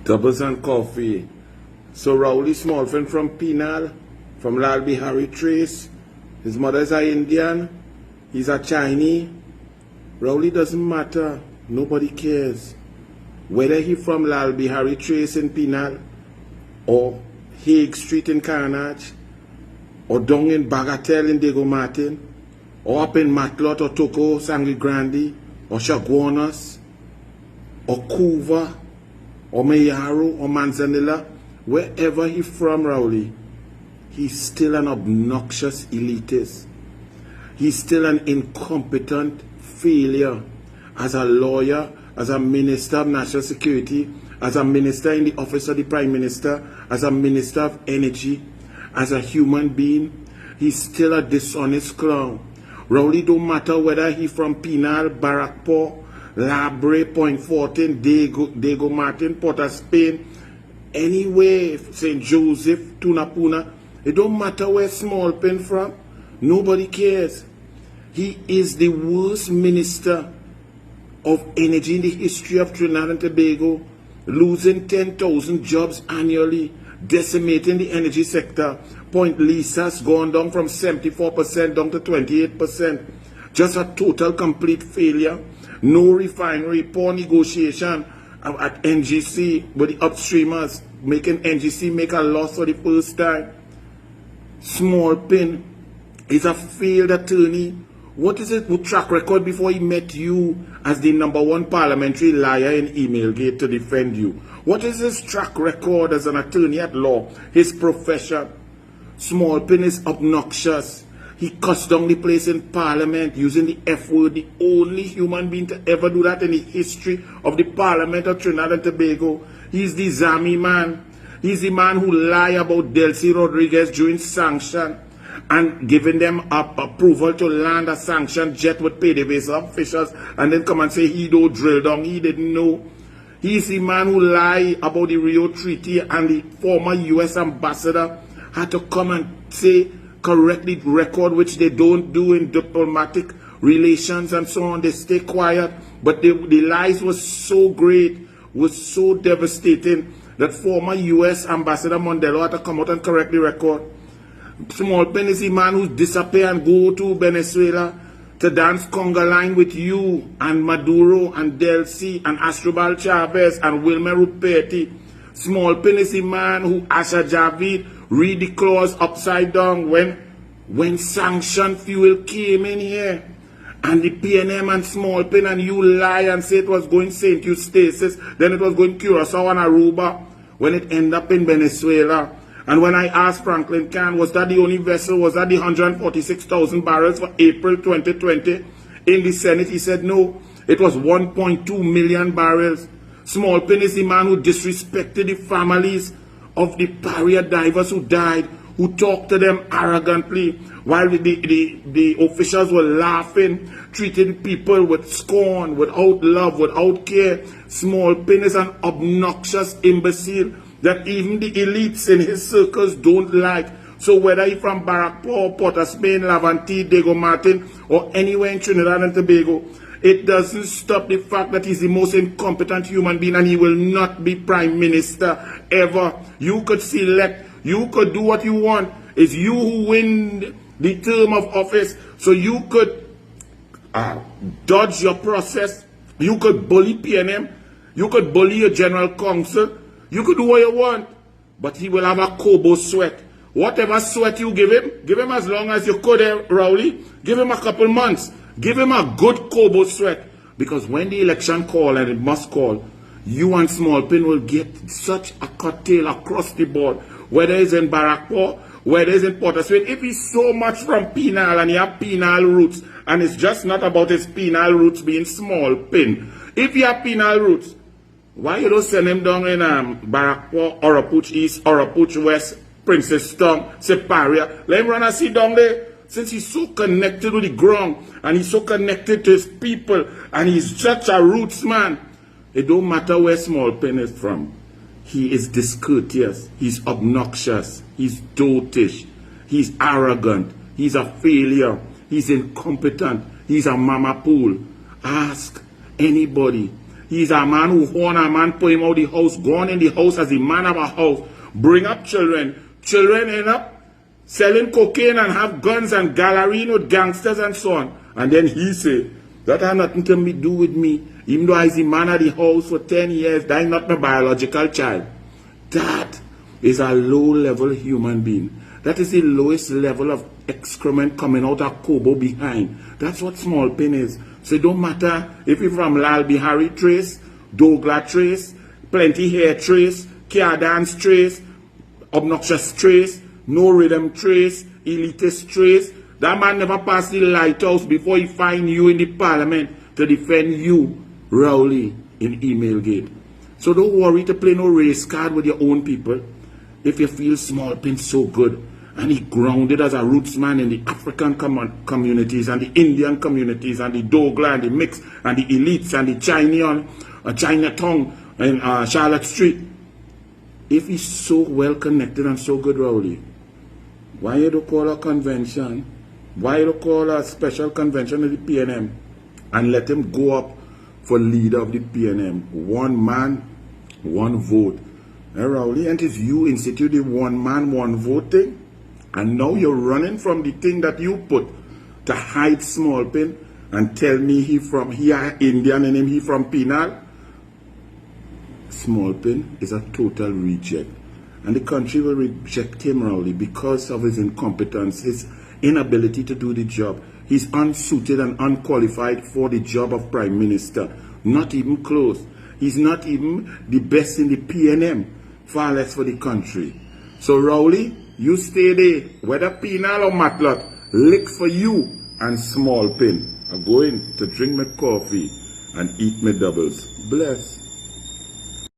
Doubles and coffee. So Rowley Smallfin from Penal, from Lal Bihari Trace. His mother's a Indian. He's a Chinese. Rowley doesn't matter. Nobody cares. Whether he from Lal Bihari Trace in Penal, or Hague Street in Carenage, or down in Bagatelle in Diego Martin, or up in Matelot or Toko, Sangre Grande, or Chaguanas, or Couva, or Mayaro, or Manzanilla, wherever he from, Rowley, he's still an obnoxious elitist. He's still an incompetent failure as a lawyer, as a minister of national security, as a minister in the office of the prime minister, as a minister of energy, as a human being. He's still a dishonest clown. Rowley don't matter whether he from Penal, Barrackpore, Labre, Point Fortin, Diego Martin, Port of Spain, anywhere, St. Joseph, Tunapuna. It don't matter where Smallpin from. Nobody cares. He is the worst minister of energy in the history of Trinidad and Tobago, losing 10,000 jobs annually, decimating the energy sector. Point Lisa's gone down from 74% down to 28%. Just a total complete failure. No refinery, poor negotiation at NGC with the upstreamers, making NGC make a loss for the first time. Smallpin is a failed attorney. What is his track record before he met you as the #1 parliamentary liar in Emailgate to defend you? What is his track record as an attorney at law, his profession? Smallpin is obnoxious. He cussed down the place in Parliament using the F word, the only human being to ever do that in the history of the Parliament of Trinidad and Tobago. He's the Zami man. He's the man who lied about Delcy Rodriguez during sanction and giving them approval to land a sanctioned jet with PDVSA officials and then come and say he don't drill down, he didn't know. He's the man who lied about the Rio Treaty and the former US ambassador had to come and say, correct the record, which they don't do in diplomatic relations and so on. They stay quiet. But the lies was so great, was so devastating, that former US ambassador Mandela had to come out and correct the record. Smallpin is the man who disappear and go to Venezuela to dance conga line with you and Maduro and Delcy and Astrobal Chavez and Wilmer Ruperti. Smallpin is the man who Asha Javid read the clause upside down when sanctioned fuel came in here. And the PNM and Smallpin and you lie and say it was going St. Eustatius, then it was going Curacao and Aruba, when it ended up in Venezuela. And when I asked Franklin Can, was that the only vessel, was that the 146,000 barrels for April 2020 in the Senate, he said no, it was 1.2 million barrels. Smallpin is the man who disrespected the families of the barrier divers who died, who talked to them arrogantly while the officials were laughing, treating people with scorn, without love, without care. Smallpin is an obnoxious imbecile that even the elites in his circles don't like. So whether he's from Barrackpore, Port of Spain, Laventille, Diego Martin, or anywhere in Trinidad and Tobago, it doesn't stop the fact that he's the most incompetent human being and he will not be prime minister ever. You could select, you could do what you want. It's you who win the term of office. So you could dodge your process. You could bully PNM. You could bully your general counsel. You could do what you want. But he will have a Kobo sweat. Whatever sweat you give him as long as you could, Rowley. Give him a couple months. Give him a good Kobo sweat. Because when the election call, and it must call, you and Smallpin will get such a curtail across the board. Whether it's in Barrackpore, whether it's in Port of Spain. If he's so much from Penal and he have Penal roots, and it's just not about his Penal roots being Smallpin. If he have Penal roots, why you don't send him down in Barrackpore, Orapuch East, Orapuch West, Princess Town, Separia? Let him run and sit down there. Since he's so connected to the ground, and he's so connected to his people, and he's such a roots man, it don't matter where Smallpin is from. He is discourteous, he's obnoxious, he's dotish, he's arrogant, he's a failure, he's incompetent, he's a mama pool. Ask anybody. He's a man who horn a man, put him out the house, gone in the house as the man of a house, bring up children. Children end up selling cocaine and have guns and gallerying with gangsters and so on. And then he say, that has nothing to do with me. Even though I was the man of the house for 10 years, that is not my biological child. That is a low-level human being. That is the lowest level of excrement coming out of Kobo behind. That's what small pin is. So it don't matter if you're from Lal Bihari trace, Dogla trace, plenty hair trace, Kia dance trace, obnoxious trace, no rhythm trace, elitist trace. That man never passed the lighthouse before he find you in the parliament to defend you, Rowley, in email gate. So don't worry to play no race card with your own people. If you feel small pin so good, and he grounded as a roots man in the African communities and the Indian communities and the Dogla and the mix and the elites and the Chinatown and Charlotte Street. If he's so well connected and so good, Rowley, why you don't call a convention? Why you don't call a special convention of the PNM and let him go up for leader of the PNM? One man, one vote. And Rowley, and if you institute the one man, one vote thing, and now you're running from the thing that you put to hide small pin and tell me he are Indian and he from Penal. Small pin is a total reject. And the country will reject him, Rowley, because of his incompetence, his inability to do the job. He's unsuited and unqualified for the job of Prime Minister. Not even close. He's not even the best in the PNM, far less for the country. So Rowley, you stay there, whether Penal or Matelot, lick for you and small pin. I'm going to drink my coffee and eat my doubles. Bless.